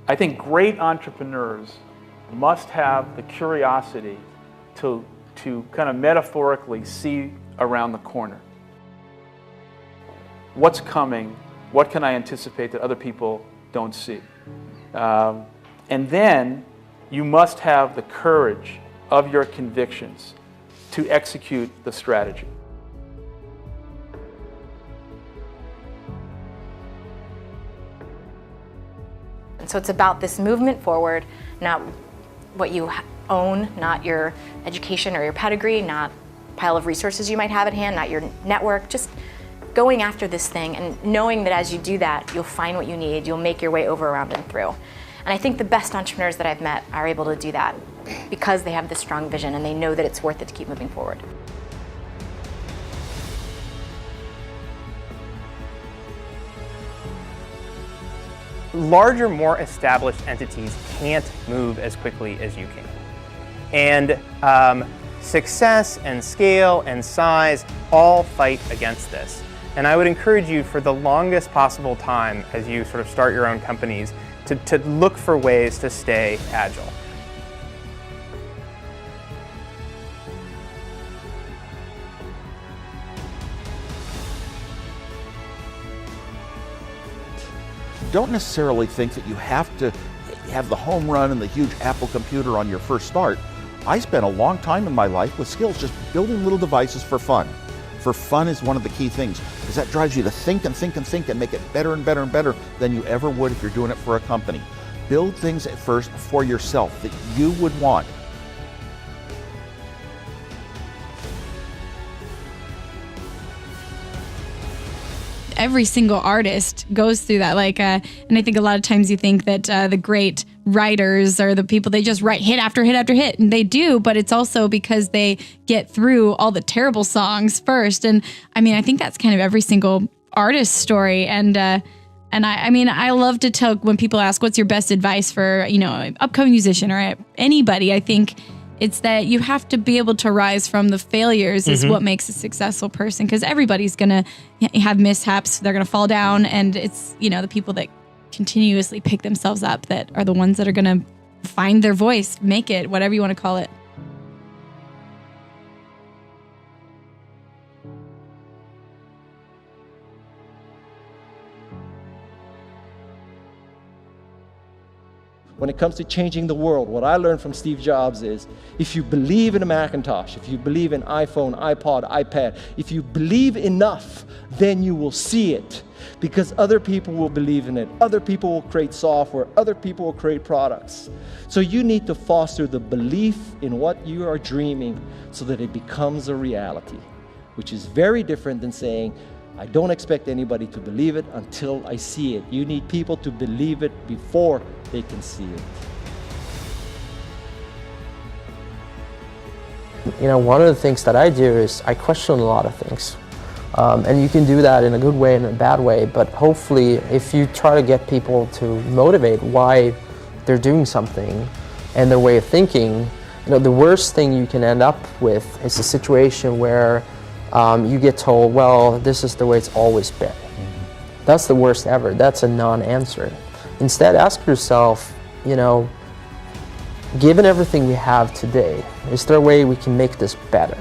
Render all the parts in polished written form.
I think great entrepreneurs must have the curiosity to kind of metaphorically see around the corner. What's coming? What can I anticipate that other people don't see? And then you must have the courage of your convictions to execute the strategy. And so it's about this movement forward, not what you own, not your education or your pedigree, not a pile of resources you might have at hand, not your network, just going after this thing and knowing that as you do that, you'll find what you need, you'll make your way over, around, and through. And I think the best entrepreneurs that I've met are able to do that because they have this strong vision and they know that it's worth it to keep moving forward. Larger, more established entities can't move as quickly as you can. And success and scale and size all fight against this. And I would encourage you for the longest possible time as you sort of start your own companies to look for ways to stay agile. Don't necessarily think that you have to have the home run and the huge Apple computer on your first start. I spent a long time in my life with skills just building little devices for fun. For fun is one of the key things, because that drives you to think and think and think and make it better and better and better than you ever would if you're doing it for a company. Build things at first for yourself that you would want. Every single artist goes through that. And I think a lot of times you think that the great writers are the people, they just write hit after hit after hit, and they do, but it's also because they get through all the terrible songs first. And I mean, I think that's kind of every single artist's story. And I love to tell when people ask, what's your best advice for, an upcoming musician or anybody, I think it's that you have to be able to rise from the failures is what makes a successful person, because everybody's going to have mishaps. They're going to fall down. And it's, the people that continuously pick themselves up that are the ones that are going to find their voice, make it, whatever you want to call it. When it comes to changing the world, what I learned from Steve Jobs is, if you believe in a Macintosh, if you believe in iPhone, iPod, iPad, if you believe enough, then you will see it. Because other people will believe in it. Other people will create software. Other people will create products. So you need to foster the belief in what you are dreaming so that it becomes a reality, which is very different than saying, I don't expect anybody to believe it until I see it. You need people to believe it before they can see it. One of the things that I do is I question a lot of things. And you can do that in a good way and a bad way, but hopefully if you try to get people to motivate why they're doing something and their way of thinking, the worst thing you can end up with is a situation where you get told, well, this is the way it's always been. That's the worst ever. That's a non-answer. Instead, ask yourself, given everything we have today, is there a way we can make this better?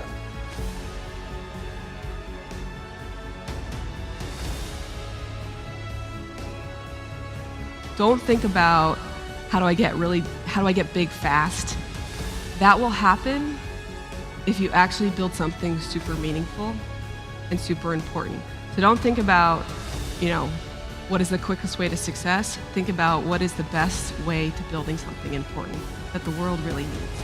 Don't think about how do I get big fast. That will happen if you actually build something super meaningful and super important. So don't think about, what is the quickest way to success? Think about what is the best way to building something important that the world really needs.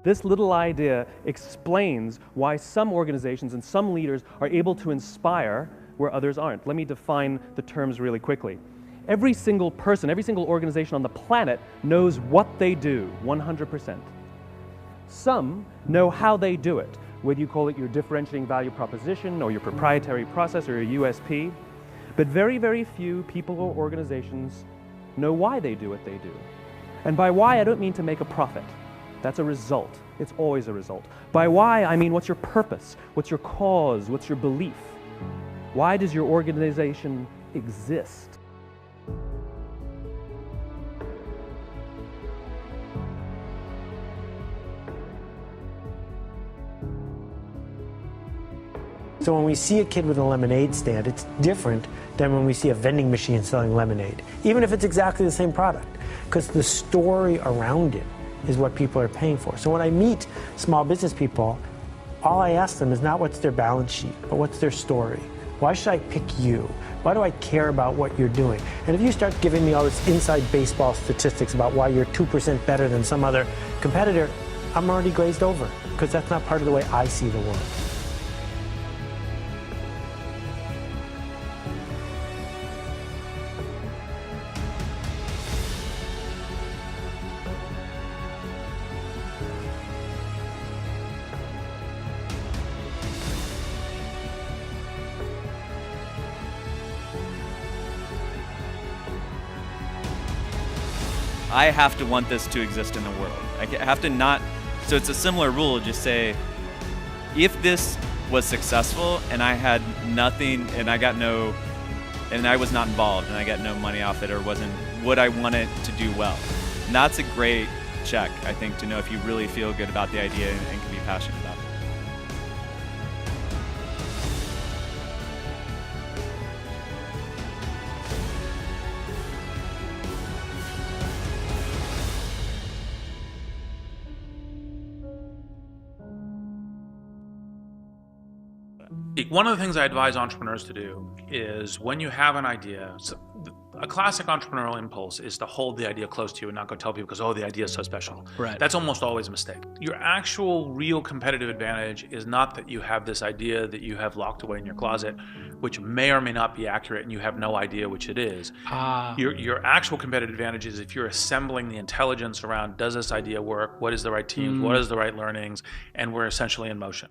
This little idea explains why some organizations and some leaders are able to inspire where others aren't. Let me define the terms really quickly. Every single person, every single organization on the planet knows what they do, 100%. Some know how they do it, whether you call it your differentiating value proposition or your proprietary process or your USP. But very, very few people or organizations know why they do what they do. And by why, I don't mean to make a profit. That's a result. It's always a result. By why, I mean what's your purpose? What's your cause? What's your belief? Why does your organization exist? So when we see a kid with a lemonade stand, it's different than when we see a vending machine selling lemonade, even if it's exactly the same product, because the story around it is what people are paying for. So when I meet small business people, all I ask them is not what's their balance sheet, but what's their story. Why should I pick you? Why do I care about what you're doing? And if you start giving me all this inside baseball statistics about why you're 2% better than some other competitor, I'm already glazed over, because that's not part of the way I see the world. I have to want this to exist in the world. I have to not, so it's a similar rule, just say, if this was successful and I had nothing and I was not involved and I got no money off it or would I want it to do well? And that's a great check, I think, to know if you really feel good about the idea and can be passionate about it. One of the things I advise entrepreneurs to do is when you have an idea, a classic entrepreneurial impulse is to hold the idea close to you and not go tell people because, oh, the idea is so special. Right. That's almost always a mistake. Your actual real competitive advantage is not that you have this idea that you have locked away in your closet, which may or may not be accurate and you have no idea which it is. Your actual competitive advantage is if you're assembling the intelligence around, does this idea work? What is the right teams? What is the right learnings? And we're essentially in motion.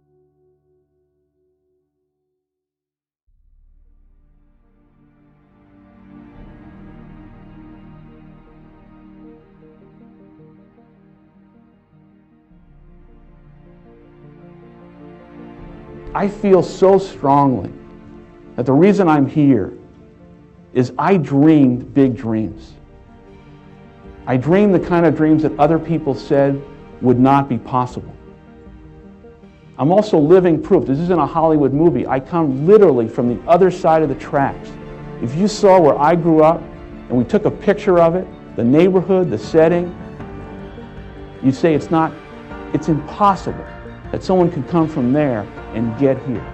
I feel so strongly that the reason I'm here is I dreamed big dreams. I dreamed the kind of dreams that other people said would not be possible. I'm also living proof. This isn't a Hollywood movie. I come literally from the other side of the tracks. If you saw where I grew up and we took a picture of it, the neighborhood, the setting, you'd say it's impossible that someone could come from there and get here.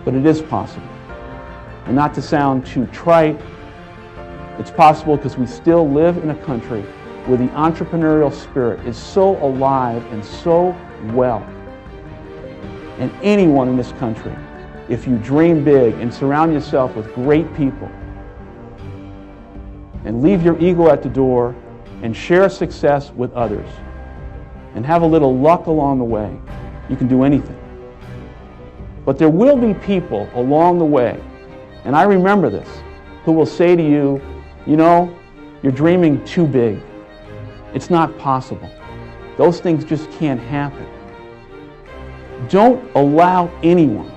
But it is possible. And not to sound too trite, it's possible because we still live in a country where the entrepreneurial spirit is so alive and so well. And anyone in this country, if you dream big and surround yourself with great people and leave your ego at the door and share success with others and have a little luck along the way, you can do anything. But there will be people along the way, and I remember this, who will say to you, you know, you're dreaming too big. It's not possible. Those things just can't happen. Don't allow anyone,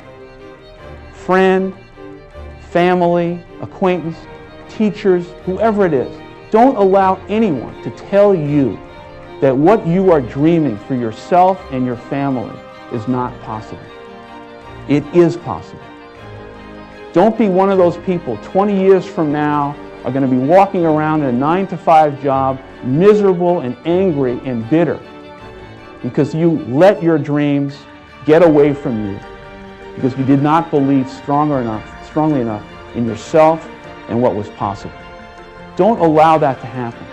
friend, family, acquaintance, teachers, whoever it is, don't allow anyone to tell you that what you are dreaming for yourself and your family is not possible. It is possible. Don't be one of those people 20 years from now are going to be walking around in a 9-to-5 job, miserable and angry and bitter because you let your dreams get away from you because you did not believe strongly enough in yourself and what was possible. Don't allow that to happen.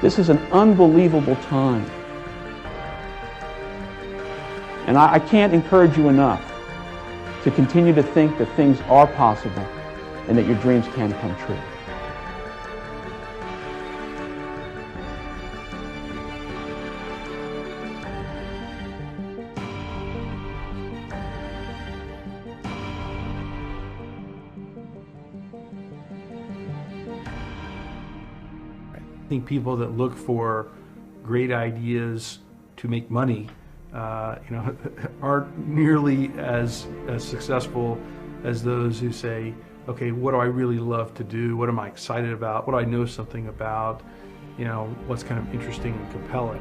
This is an unbelievable time. And I can't encourage you enough to continue to think that things are possible and that your dreams can come true. think people that look for great ideas to make money, aren't nearly as successful as those who say, okay, what do I really love to do? What am I excited about? What do I know something about? What's kind of interesting and compelling?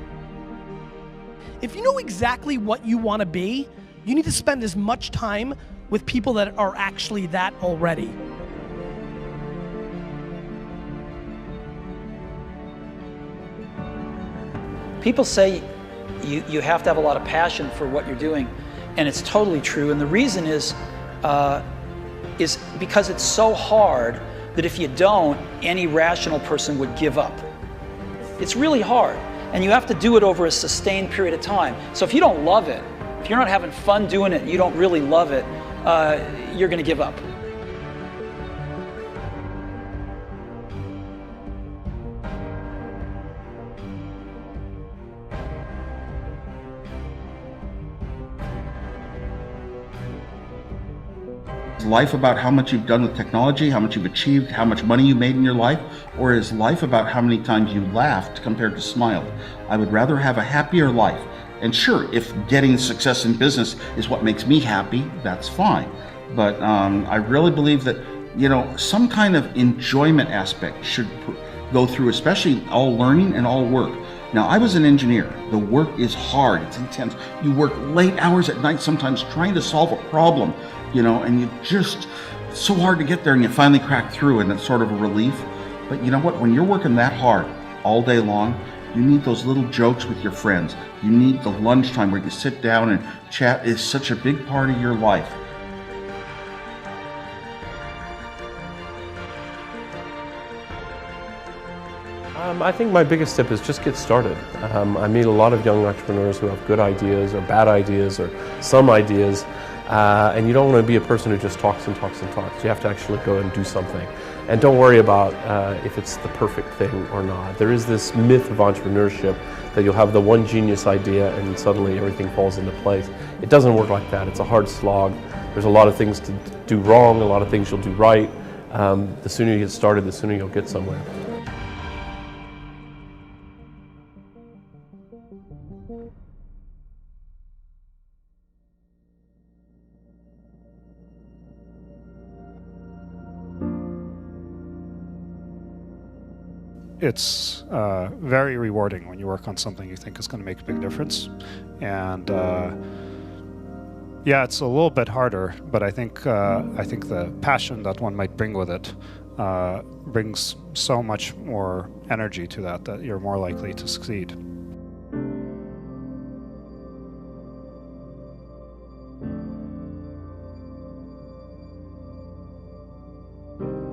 If you know exactly what you want to be, you need to spend as much time with people that are actually that already. People say you have to have a lot of passion for what you're doing, and it's totally true. And the reason is because it's so hard that if you don't, any rational person would give up. It's really hard, and you have to do it over a sustained period of time. So if you don't love it, if you're not having fun doing it, you don't really love it, you're going to give up. Is life about how much you've done with technology, how much you've achieved, how much money you made in your life? Or is life about how many times you laughed compared to smiled? I would rather have a happier life. And sure, if getting success in business is what makes me happy, that's fine. But I really believe that, some kind of enjoyment aspect should go through, especially all learning and all work. Now, I was an engineer. The work is hard, it's intense. You work late hours at night sometimes trying to solve a problem, and it's so hard to get there, and you finally crack through, and it's sort of a relief. But you know what? When you're working that hard all day long, you need those little jokes with your friends. You need the lunchtime where you sit down and chat. Is such a big part of your life. I think my biggest tip is just get started. I meet a lot of young entrepreneurs who have good ideas or bad ideas or some ideas, and you don't want to be a person who just talks and talks and talks. You have to actually go and do something. And don't worry about if it's the perfect thing or not. There is this myth of entrepreneurship that you'll have the one genius idea and suddenly everything falls into place. It doesn't work like that. It's a hard slog. There's a lot of things to do wrong, a lot of things you'll do right. The sooner you get started, the sooner you'll get somewhere. It's very rewarding when you work on something you think is going to make a big difference. And yeah, it's a little bit harder, but I think the passion that one might bring with it brings so much more energy to that you're more likely to succeed.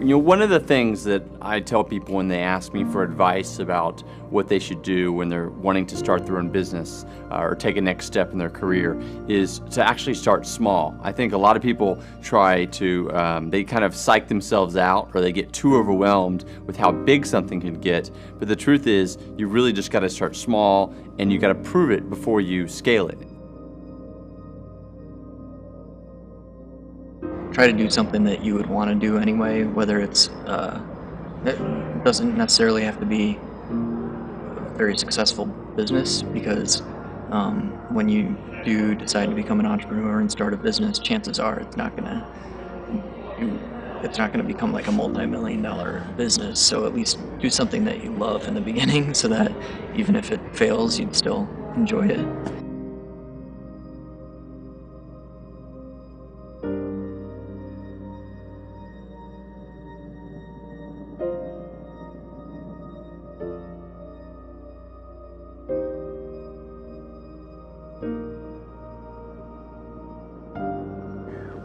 One of the things that I tell people when they ask me for advice about what they should do when they're wanting to start their own business or take a next step in their career is to actually start small. I think a lot of people try to, they kind of psych themselves out, or they get too overwhelmed with how big something can get. But the truth is, you really just got to start small, and you got to prove it before you scale it. Try to do something that you would want to do anyway, whether it doesn't necessarily have to be a very successful business, because when you do decide to become an entrepreneur and start a business, chances are it's not going to become like a multi-million-dollar business. So at least do something that you love in the beginning, so that even if it fails, you'd still enjoy it.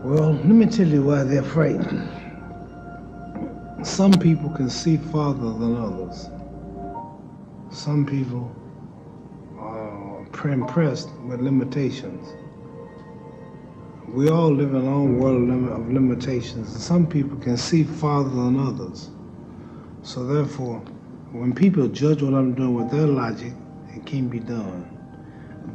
Well, let me tell you why they're frightened. Some people can see farther than others. Some people are impressed with limitations. We all live in our own world of limitations. Some people can see farther than others. So therefore, when people judge what I'm doing with their logic, it can't be done.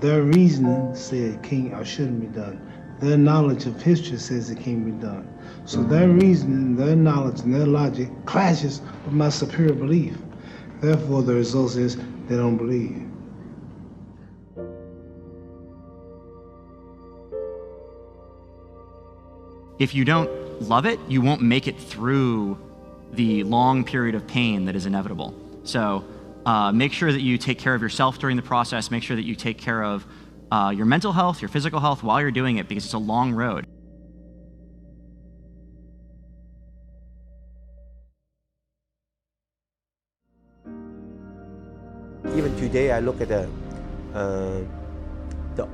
Their reasoning says it can't or shouldn't be done. Their knowledge of history says it can't be done. So their reasoning, their knowledge, and their logic clashes with my superior belief. Therefore, the result is they don't believe. If you don't love it, you won't make it through the long period of pain that is inevitable. So make sure that you take care of yourself during the process. Make sure that you take care of your mental health, your physical health while you're doing it, because it's a long road. Even today, I look at the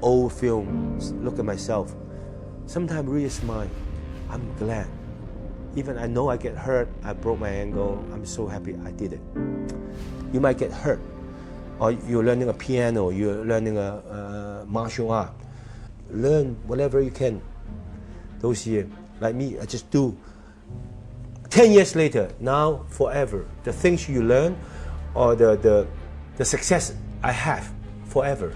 old films, look at myself. Sometimes really smile. I'm glad. Even I know I get hurt, I broke my ankle, I'm so happy I did it. You might get hurt, or you're learning a piano, you're learning a martial art. Learn whatever you can those years. Like me, I just do. 10 years later, now, forever, the things you learn or the success I have, forever.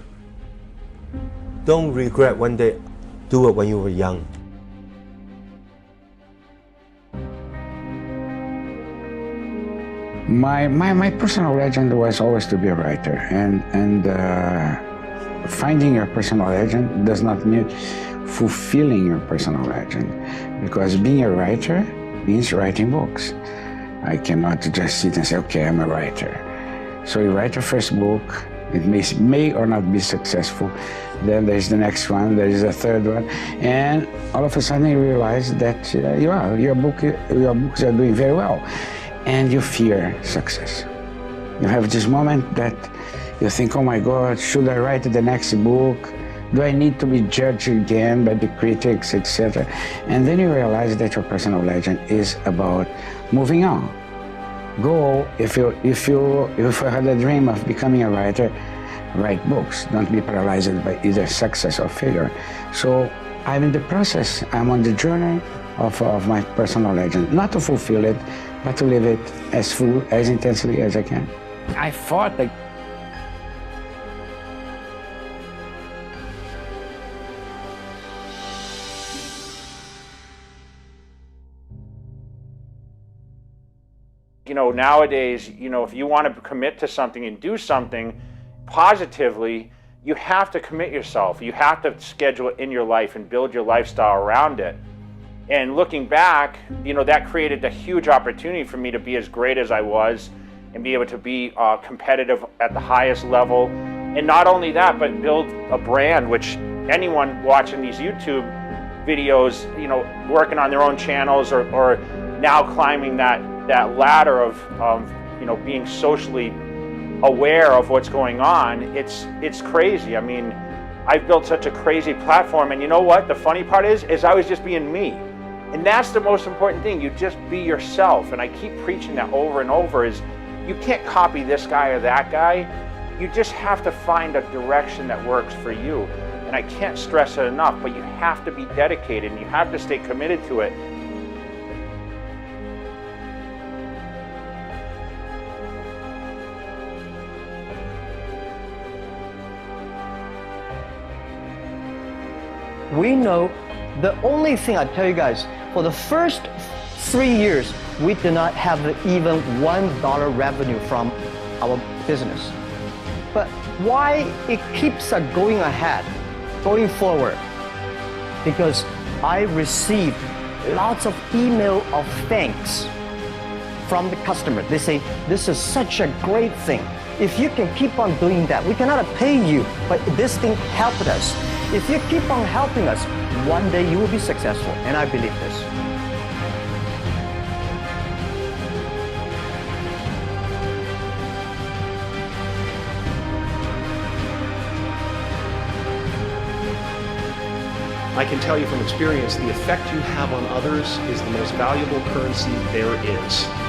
Don't regret one day, do it when you were young. My personal legend was always to be a writer, and finding your personal legend does not mean fulfilling your personal legend, because being a writer means writing books. I cannot just sit and say, okay, I'm a writer. So you write your first book, it may or not be successful, then there's the next one, there is a third one, and all of a sudden you realize that your books are doing very well. And you fear success. You have this moment that you think, oh my God, should I write the next book? Do I need to be judged again by the critics, etc.? And then you realize that your personal legend is about moving on. Go, if you had a dream of becoming a writer, write books. Don't be paralyzed by either success or failure. So I'm in the process, I'm on the journey of my personal legend, not to fulfill it, but to live it as full, as intensely as I can. I fought like nowadays, if you want to commit to something and do something positively, you have to commit yourself. You have to schedule it in your life and build your lifestyle around it. And looking back, that created a huge opportunity for me to be as great as I was and be able to be competitive at the highest level. And not only that, but build a brand, which anyone watching these YouTube videos, working on their own channels or now climbing that ladder of being socially aware of what's going on, it's crazy. I mean, I've built such a crazy platform, and you know what? The funny part is I was just being me. And that's the most important thing. You just be yourself. And I keep preaching that over and over is you can't copy this guy or that guy. You just have to find a direction that works for you. And I can't stress it enough, but you have to be dedicated and you have to stay committed to it. We know the only thing I tell you guys, for the first 3 years, we did not have even $1 revenue from our business. But why it keeps us going ahead, going forward? Because I received lots of email of thanks from the customer. They say, this is such a great thing. If you can keep on doing that, we cannot pay you, but this thing helped us. If you keep on helping us, one day you will be successful, and I believe this. I can tell you from experience, the effect you have on others is the most valuable currency there is.